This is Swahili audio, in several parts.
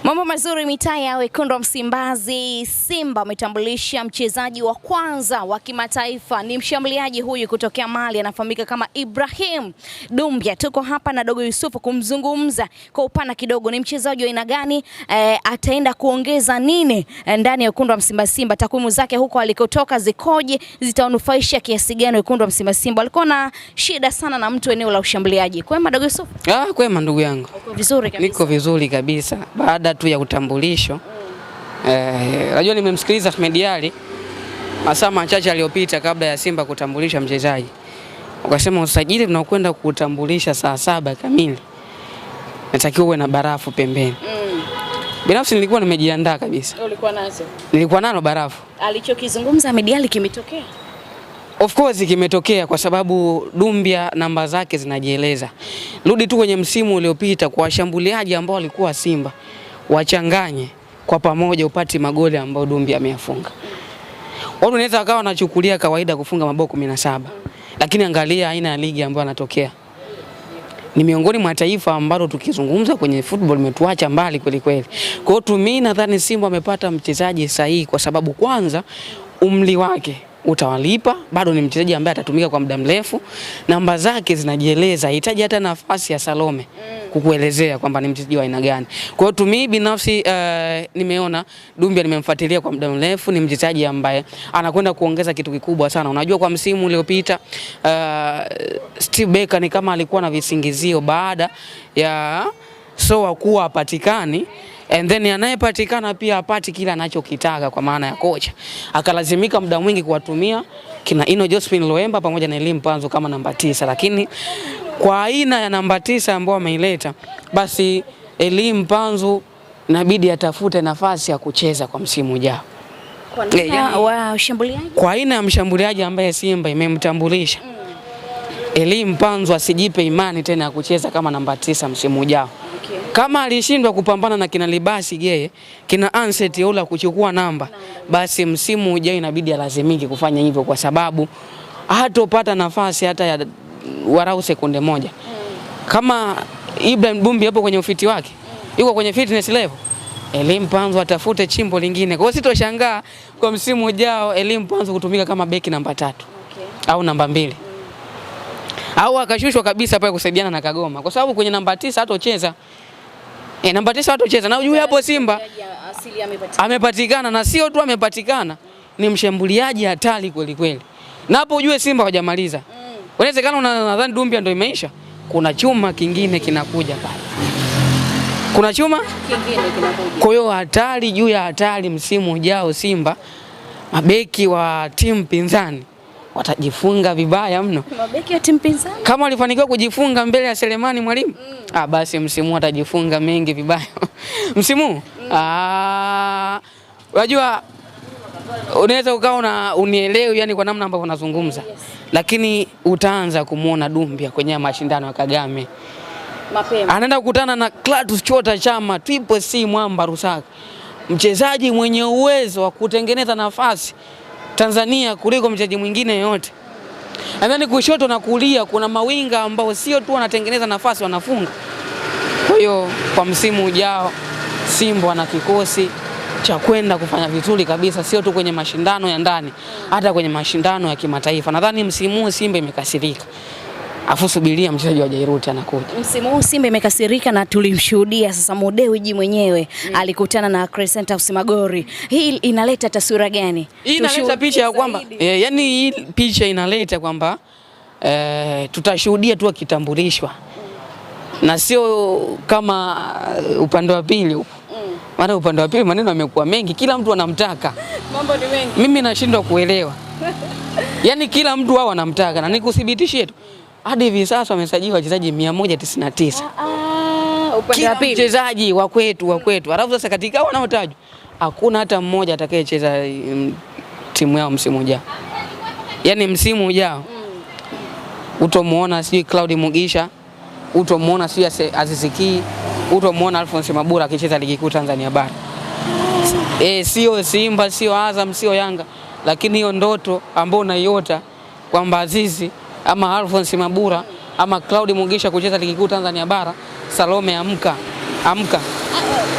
Mambo mazuri mitaa ya wekundu wa Msimbazi. Simba umetambulisha mchezaji wa kwanza wa kimataifa. Ni mshambuliaji huyu kutokea Mali, anafahamika kama Ibrahim Doumbia. Tuko hapa na Dogo Yusufu kumzungumza kwa upana kidogo. Ni mchezaji wa aina gani? Ataenda kuongeza nini ndani ya wekundu wa Msimbazi Simba? Takwimu zake huko alikotoka zikoje? Zitawanufaisha kiasi gani wekundu wa Msimbazi Simba? Alikuwa na shida sana na mtu eneo la ushambuliaji. Kwema Dogo Yusufu? Kwema ndugu yangu. Uko vizuri kabisa? Niko vizuri kabisa. Baada tu ya utambulisho. Najua nimemsikiliza Ahmed Ally masaa machache aliyopita kabla ya Simba kutambulisha mchezaji. Wakasema usajili tunakwenda kutambulisha saa 7 kamili. Natakiwa uwe na barafu pembeni. Binafsi nilikuwa nimejiandaa kabisa. Ulikuwa nazo? Nilikuwa nalo barafu. Alichokizungumza Ahmed Ally kimetokea? Of course kimetokea kwa sababu Doumbia namba zake zinajieleza. Rudi tu kwenye msimu uliopita kwa washambuliaji ambao walikuwa Simba. Wachanganye kwa pamoja upate magoli ambao Doumbia ameyafunga. Watu wanaweza wakawa wanachukulia kawaida kufunga mabao 17. Lakini angalia aina ya ligi ambayo anatokea. Ni miongoni mwa taifa ambalo tukizungumza kwenye football imetuacha mbali kweli kweli. Kwa hiyo mimi nadhani Simba amepata mchezaji sahihi kwa sababu kwanza umri wake utawalipa, bado ni mchezaji ambaye atatumika kwa muda mrefu. Namba zake zinajieleza, hitaji hata nafasi ya Salome kukuelezea kwamba ni mchezaji wa aina gani. Kwa hiyo mimi binafsi nimeona Doumbia, nimemfuatilia kwa muda mrefu, ni mchezaji ambaye anakwenda kuongeza kitu kikubwa sana. Unajua kwa msimu uliopita Steve Barker ni kama alikuwa na visingizio baada ya Soa kuwa hapatikani. And then anayepatikana pia apati kila anachokitaka kwa maana ya kocha. Akalazimika muda mwingi kuwatumia kina Ino Josephine Loemba pamoja na Elim Panzo kama namba 9, lakini kwa aina ya namba 9 ambao ameileta, basi Elim Panzo inabidi atafute nafasi ya kucheza kwa msimu ujao. Kwa aina ya mshambuliaji ambaye Simba imemtambulisha, Elim Panzo asijipe imani tena ya kucheza kama namba 9 msimu ujao. Kama alishindwa kupambana na kina Libasi Geye, kina Anset Ola kuchukua namba, basi msimu ujao inabidi alazimike kufanya hivyo kwa sababu hatopata nafasi hata ya warau sekunde moja. Kama Ibrahim Doumbia hapo kwenye ufiti wake, yuko kwenye fitness level, Elim Panzo atafute chimbo lingine. Kwa hiyo sitoshangaa kwa msimu ujao Elim Panzo kutumika kama beki namba 3 au namba 2. Au akashushwa kabisa pale kusaidiana na Kagoma kwa sababu kwenye namba 9 hatocheza. Namba 9 hatocheza. Na ujue hapo Simba amepatikana, na sio tu amepatikana, ni mshambuliaji hatari kweli kweli. Na hapo ujue Simba hawajamaliza. Unawezekana unadhani Doumbia ndio imeisha. Kuna chuma kingine kinakuja pale. Kuna chuma kingine kinakuja. Kwa hiyo hatari juu ya hatari msimu ujao Simba, mabeki wa timu pinzani watajifunga vibaya mno. Mabeki ya timu pinzani kama walifanikiwa kujifunga mbele ya Selemani Mwalimu, basi msimu atajifunga mengi vibaya. Msimu unajua unaweza ukawa unielewi yani kwa namna ambavyo nazungumza, lakini utaanza kumuona Doumbia kwenye mashindano ya Kagame mapema. Anaenda kukutana na Clatous Chota Chama, Triple C Mwamba Rusaka, mchezaji mwenye uwezo wa kutengeneza nafasi Tanzania kuliko mchezaji mwingine yote. Nadhani kushoto na kulia kuna mawinga ambao sio tu wanatengeneza nafasi, wanafunga. Kwa hiyo kwa msimu ujao Simba wana kikosi cha kwenda kufanya vizuri kabisa, sio tu kwenye mashindano ya ndani, hata kwenye mashindano ya kimataifa. Nadhani msimu huu Simba imekasirika. Afu subiria mchezaji wa Jairuti anakuja. Msimu huu Simba imekasirika na tulimshuhudia sasa Modewiji mwenyewe alikutana na Crescentius Magori. Hii inaleta taswira gani? Hii inaleta picha ya kwamba yani hii picha inaleta kwamba tutashuhudia tu akitambulishwa. Na sio kama upande wa pili huko. Maana upande wa pili maneno yamekuwa mengi, kila mtu anamtaka. Mambo ni mengi. Mimi nashindwa kuelewa. Yani kila mtu wao anamtaka, na nikuthibitishie tu hadi hivi sasa wamesajili wachezaji 199. Upande wa pili mchezaji wa kwetu. Alafu sasa katika wanaotajwa hakuna hata mmoja atakayecheza timu yao msimu ujao. Yaani msimu ujao utomuona sijui Claudi Mugisha, utomuona sijui Aziziki, utomuona Alphonse Mabura akicheza ligi kuu Tanzania bara. Sio Simba, sio Azam, sio Yanga, lakini hiyo ndoto ambayo unaiota kwamba Azizi ama Alphonse Mabura ama Claudi Mugisha kucheza ligi kuu Tanzania bara, Salome amka.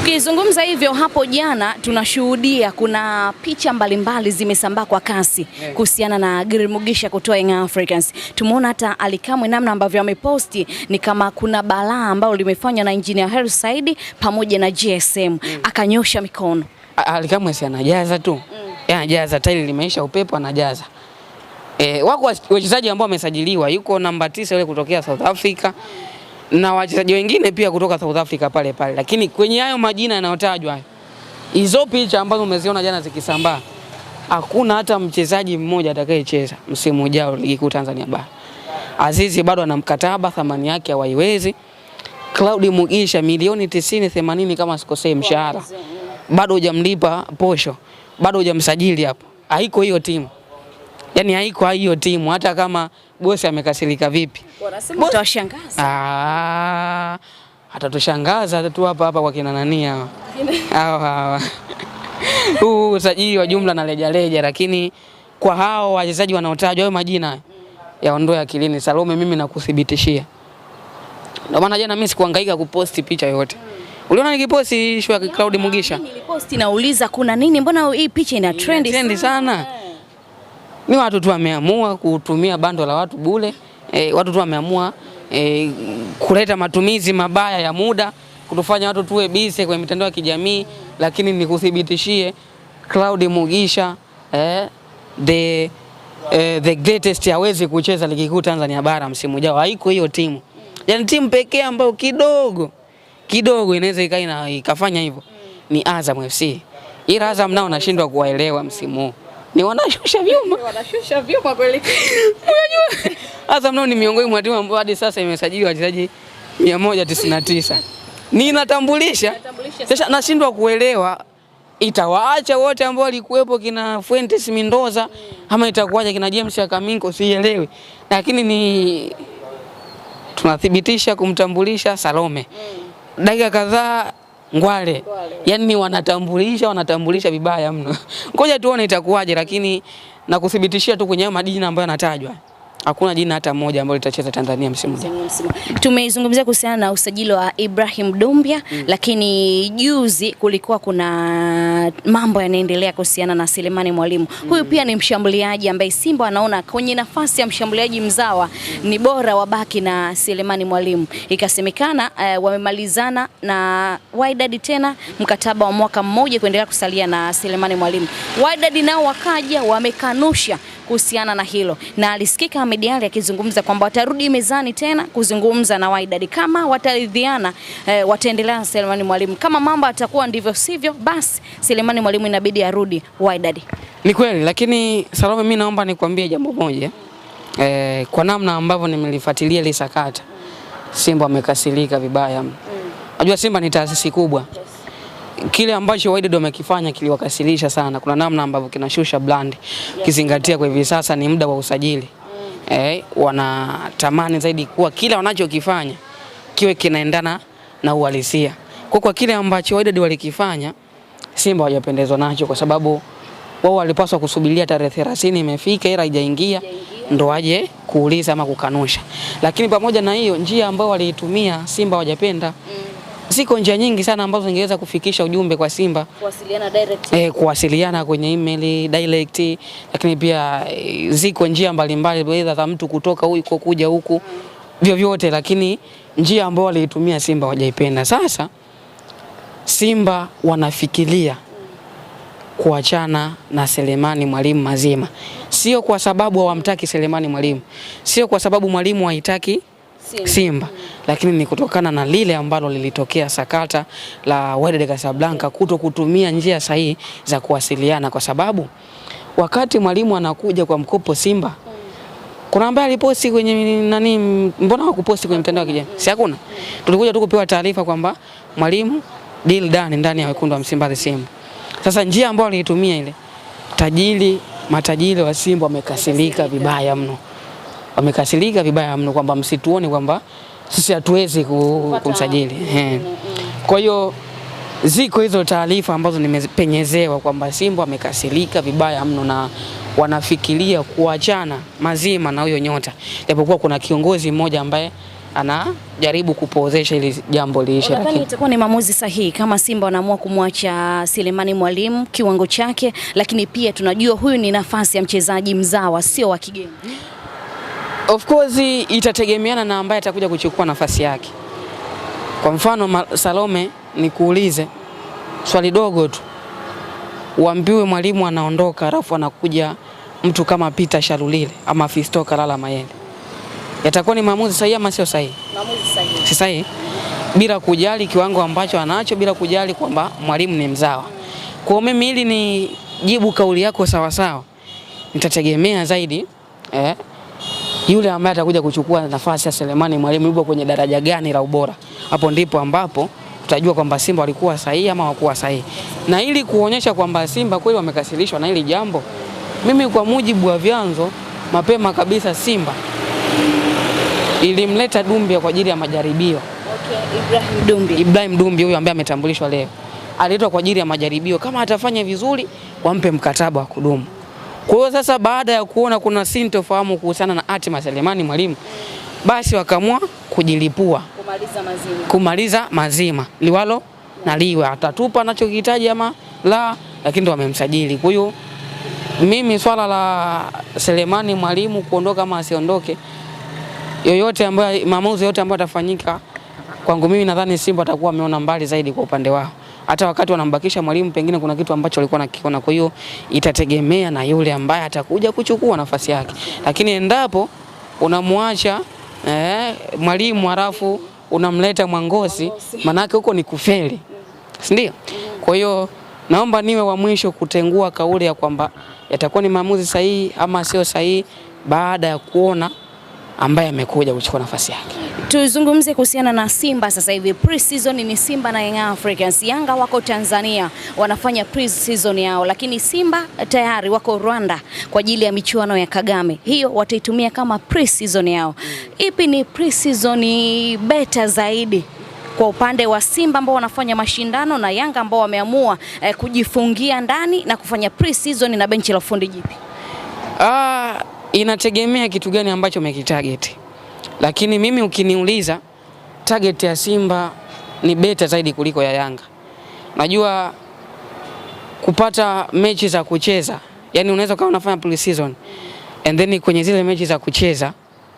Ukizungumza hivyo, hapo jana tunashuhudia kuna picha mbalimbali zimesambaa kwa kasi kuhusiana na Gil Mugisha kutoa Young Africans. Tumeona hata Ally Kamwe namna ambavyo ameposti ni kama kuna balaa ambalo limefanywa na Engineer Hersi Said pamoja na GSM, akanyosha mikono. Ally Kamwe si anajaza tu. Anajaza, tairi limeisha upepo anajaza. Wako wachezaji ambao wamesajiliwa, yuko namba 9 yule kutokea South Africa na wachezaji wengine pia kutoka South Africa pale pale, lakini kwenye hayo majina yanayotajwa, hizo picha ambazo umeziona jana zikisambaa, hakuna hata mchezaji mmoja atakayecheza msimu ujao ligi kuu Tanzania bara. Azizi bado ana mkataba, thamani yake hawaiwezi. Claude Mugisha milioni 90-80 kama sikosei mshahara, bado hujamlipa posho, bado hujamsajili hapo. Haiko hiyo timu. Yaani haiko hiyo timu hata kama bosi amekasirika vipi. Wanasema utashangaza. Atatushangaza tu hapa kwa kina nani hao. Hawa. Usajili wa jumla na reja, lakini kwa hao wachezaji wanaotajwa hayo majina yaondoe akilini. Salome, mimi nakuthibitishia. Ndio maana jana mimi sikuhangaika kuposti picha yoyote. Uliona nikiposti issue ya Claude Mugisha? Niliposti nauliza kuna nini, mbona hii picha ina trend sana? Ni watu tu wameamua kutumia bando la watu bure. Watu tu wameamua kuleta matumizi mabaya ya muda, kutufanya watu tuwe busy kwenye mitandao ya kijamii, lakini nikuthibitishie Claude Mugisha the greatest hawezi kucheza ligi kuu Tanzania bara msimu ujao. Haiko hiyo timu. Yaani timu pekee ambayo kidogo inaweza ikafanya hivyo ni Azam FC. Ila Azam nao nashindwa kuwaelewa msimu huu. Ni wanashusha vyuma kweli. Unajua Azam nao ni miongoni mwa timu ambayo hadi sasa imesajili wachezaji 199. Ninatambulisha. Sasa nashindwa kuelewa itawaacha wote ambao walikuwepo kina Fuentes Mendoza ama itakuwaje kina James Akaminko, sielewi. Lakini ni tunathibitisha kumtambulisha Salome. Dakika kadhaa Ngwale. Yaani wanatambulisha vibaya mno. Ngoja tuone itakuwaje, lakini nakuthibitishia tu kwenye majina ambayo yanatajwa, hakuna jina hata moja ambalo litacheza Tanzania msimu huu. Tumeizungumzia kuhusiana na usajili wa Ibrahim Dumbia, lakini juzi kulikuwa kuna mambo yanaendelea kuhusiana na Selemani Mwalimu. Huyu pia ni mshambuliaji ambaye Simba anaona kwenye nafasi ya mshambuliaji mzawa ni bora wabaki na Selemani Mwalimu. Ikasemekana wamemalizana na Wydad tena mkataba wa mwaka mmoja kuendelea kusalia na Selemani Mwalimu. Wydad nao wakaja wamekanusha kuhusiana na hilo, na alisikika Ahmed Ally akizungumza kwamba watarudi mezani tena kuzungumza na Wydad kama wataridhiana, wataendelea na Selemani Mwalimu. Kama mambo atakuwa ndivyo sivyo, basi Selemani Mwalimu inabidi arudi Wydad. Ni kweli, lakini Salome, mimi naomba nikwambie jambo moja. Kwa namna ambavyo nimelifuatilia ile sakata, Simba wamekasirika vibaya. Unajua Simba ni taasisi kubwa. Kile ambacho Wydad wamekifanya kiliwakasirisha sana. Kuna namna ambavyo kinashusha brand. Kizingatia kwa hivi sasa ni muda wa usajili. Wanatamani zaidi kuwa kila wanachokifanya kiwe kinaendana na uhalisia. Kwa kile ambacho Wydad walikifanya, Simba hawajapendezwa nacho, kwa sababu wao walipaswa kusubiria tarehe 30 imefika ila haijaingia ndo aje kuuliza ama kukanusha. Lakini pamoja na hiyo, njia ambayo waliitumia Simba hawajapenda. Ziko njia nyingi sana ambazo zingeweza kufikisha ujumbe kwa Simba. Kuwasiliana direct. Kuwasiliana kwenye email direct, lakini pia ziko njia mbalimbali za mtu kutoka huko kuja huku, vyovyote, lakini njia ambayo waliitumia Simba hawajaipenda. Sasa Simba wanafikiria kuachana na Selemani Mwalimu mazima. Sio kwa sababu hawamtaki Selemani Mwalimu, sio kwa sababu Mwalimu haitaki Simba. Lakini ni kutokana na lile ambalo lilitokea sakata la Wydad Casablanca kuto kutumia njia sahihi za kuwasiliana, kwa sababu wakati Mwalimu anakuja kwa mkopo Simba, kuna ambaye aliposti kwenye nani, mbona hakuposti kwenye mtandao wa kijamii? Si hakuna. Tulikuja tu kupewa taarifa kwamba Mwalimu deal done ndani ya wekundu wa Msimbazi Simba. Sasa njia ambayo aliitumia ile, matajiri wa Simba wamekasirika vibaya mno. Wamekasirika vibaya mno kwamba msituone kwamba sisi hatuwezi kumsajili. Kwa hiyo ziko hizo taarifa ambazo nimepenyezewa kwamba Simba wamekasirika vibaya mno na wanafikiria kuachana mazima na huyo nyota. Japokuwa kuna kiongozi mmoja ambaye anajaribu kupozesha ili jambo liishe. Lakini itakuwa ni maamuzi sahihi kama Simba wanaamua kumwacha Selemani Mwalimu kiwango chake, lakini pia tunajua huyu ni nafasi ya mchezaji mzawa, sio wa kigeni. Of course itategemeana na ambaye atakuja kuchukua nafasi yake. Kwa mfano Salome, nikuulize swali dogo tu. Uambiwe Mwalimu anaondoka alafu anakuja mtu kama Peter Shalulile ama Fisto Kalala Mayele, yatakuwa ni maamuzi sahihi ama sio sahihi? Maamuzi sahihi. Si sahihi? Bila kujali kiwango ambacho anacho, bila kujali kwamba Mwalimu ni mzawa. Kwa mimi ili ni jibu kauli yako sawa sawa, nitategemea zaidi yule ambaye atakuja kuchukua nafasi ya Selemani Mwalimu yupo kwenye daraja gani la ubora. Hapo ndipo ambapo tutajua kwamba Simba walikuwa sahihi ama hawakuwa sahihi. Na ili kuonyesha kwamba Simba kweli wamekasirishwa na hili jambo, mimi kwa mujibu wa vyanzo mapema kabisa, Simba ilimleta Dumbia kwa ajili ya majaribio. Okay, Ibrahim Dumbia huyo ambaye ametambulishwa leo, aliletwa kwa ajili ya majaribio, kama atafanya vizuri wampe mkataba wa kudumu. Kwa hiyo sasa baada ya kuona kuna sintofahamu kuhusiana na hatima Selemani Mwalimu, basi wakaamua kujilipua, kumaliza mazima liwalo na liwe, atatupa anachokihitaji ama la, lakini ndo wamemsajili. Kwa hiyo mimi swala la Selemani Mwalimu kuondoka ama asiondoke, yoyote ambaye maamuzi yote ambayo atafanyika, kwangu mimi nadhani Simba atakuwa ameona mbali zaidi kwa upande wao. Hata wakati wanambakisha Mwalimu pengine kuna kitu ambacho walikuwa nakiona. Kwa hiyo itategemea na yule ambaye atakuja kuchukua nafasi yake. Lakini endapo unamwacha Mwalimu halafu unamleta Mwangosi, manake huko ni kufeli, si ndio? Kwa hiyo naomba niwe wa mwisho kutengua kauli ya kwamba yatakuwa ni maamuzi sahihi ama sio sahihi baada ya kuona ambaye amekuja kuchukua nafasi yake. Tuzungumze kuhusiana na Simba sasa hivi. Pre-season ni Simba na Young Africans. Yanga wako Tanzania wanafanya pre-season yao, lakini Simba tayari wako Rwanda kwa ajili ya michuano ya Kagame. Hiyo wataitumia kama pre-season yao. Ipi ni pre-season beta zaidi kwa upande wa Simba ambao wanafanya mashindano na Yanga ambao wameamua kujifungia ndani na kufanya pre-season na benchi la ufundi jipi? Inategemea kitu gani ambacho umekitarget. Lakini mimi ukiniuliza, target ya Simba ni beta zaidi kuliko ya Yanga. Najua kupata mechi za kucheza, yani unaweza kama unafanya pre-season and then kwenye zile mechi za kucheza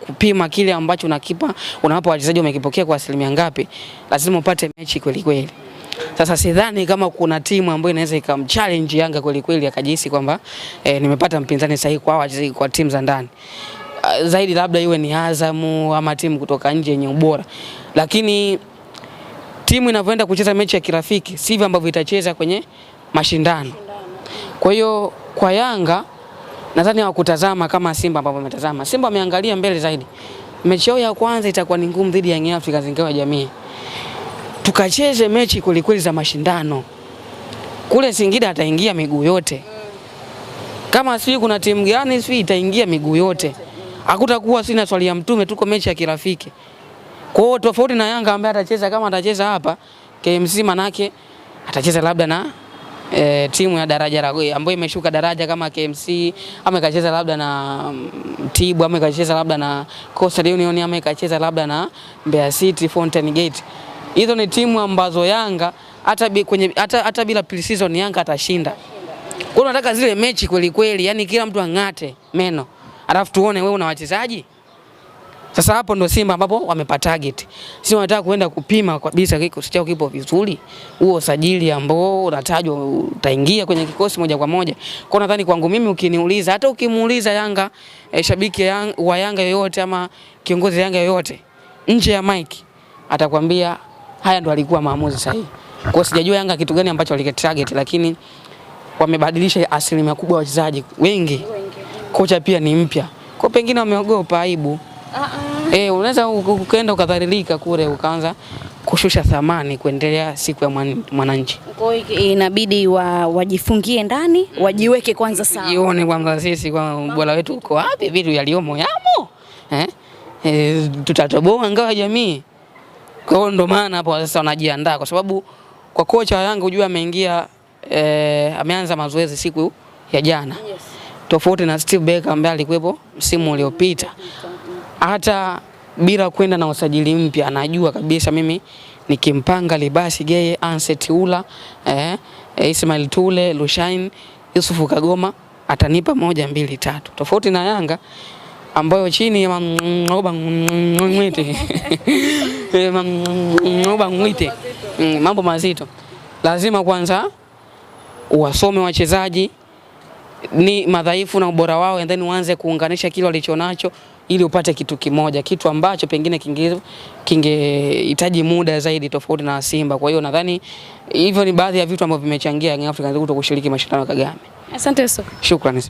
kupima kile ambacho unakipa, unawapa wachezaji wamekipokea kwa asilimia ngapi, lazima upate mechi kweli kweli. Sasa sidhani kama kuna timu ambayo inaweza ikamchallenge Yanga kweli kweli akajihisi kwamba nimepata mpinzani sahihi kwa wachezaji kwa timu za ndani. Zaidi labda iwe ni Azamu ama timu kutoka nje yenye ubora. Lakini timu inavyoenda kucheza mechi ya kirafiki sivyo ambavyo itacheza kwenye mashindano. Kwa hiyo kwa Yanga nadhani hawakutazama kama Simba ambavyo wametazama. Simba wameangalia mbele zaidi. Mechi yao ya kwanza itakuwa ni ngumu dhidi ya Young Africans Ngao ya Jamii. Tukacheze mechi kweli za mashindano. Kule Singida ataingia miguu yote. Kama sisi kuna timu gani sisi itaingia miguu yote. Hakutakuwa sina swali ya mtume, tuko mechi ya kirafiki. Kwa hiyo tofauti na Yanga ambaye atacheza kama atacheza hapa KMC, manake atacheza labda na timu ya daraja la ambayo imeshuka daraja kama KMC, ama ikacheza labda na Tibu, ama ikacheza labda na Coastal Union, ama ikacheza labda na Mbeya City, Fountain Gate. Hizo ni timu ambazo Yanga hata bila pre-season Yanga atashinda. Kwa hiyo nataka zile mechi kweli kweli, yani kila mtu angate meno. Alafu tuone wewe una wachezaji. Sasa hapo ndo Simba ambapo wamepata target. Sisi wanataka kuenda kupima kabisa kikosi chao kipo vizuri. Huo usajili ambao unatajwa utaingia kwenye kikosi moja kwa moja. Kwa nadhani kwangu mimi ukiniuliza, hata ukimuuliza Yanga shabiki wa Yanga yoyote ama kiongozi Yanga yoyote nje ya Mike atakwambia haya ndo alikuwa maamuzi sahihi. Kwa sijajua Yanga kitu gani ambacho walikitarget, lakini wamebadilisha asilimia kubwa ya wachezaji wengi. Kocha pia ni mpya. Kwa pengine wameogopa aibu. Unaweza ukaenda ukadhalilika kule ukaanza kushusha thamani kuendelea siku ya mwananchi. Kwa hiyo inabidi wajifungie ndani, wajiweke kwanza sawa. Jione kwamba sisi kwa ubora wetu uko wapi, vitu yaliomo yamo. Tutatoboa Ngao ya Jamii. Kwa hiyo ndo maana hapo sasa wanajiandaa, kwa sababu kwa kocha wa Yanga unajua ameingia ameanza mazoezi siku ya jana. Yes. Tofauti na Steve Becker ambaye alikuwepo msimu uliopita. Hata bila kwenda na usajili mpya, anajua kabisa mimi nikimpanga Libasi Geye, Anset Ula, Ismail Tule, Lushain, Yusufu Kagoma atanipa 1 2 3. Tofauti na Yanga ambayo chini ya mambo mazito, lazima kwanza uwasome wachezaji ni madhaifu na ubora wao, and then uanze kuunganisha kile walichonacho ili upate kitu kimoja, kitu ambacho pengine kingehitaji muda zaidi, tofauti na Simba. Kwa hiyo nadhani hivyo ni baadhi ya vitu ambavyo vimechangia Young Africans kushiriki mashindano ya Kagame. Asante sana. Shukrani.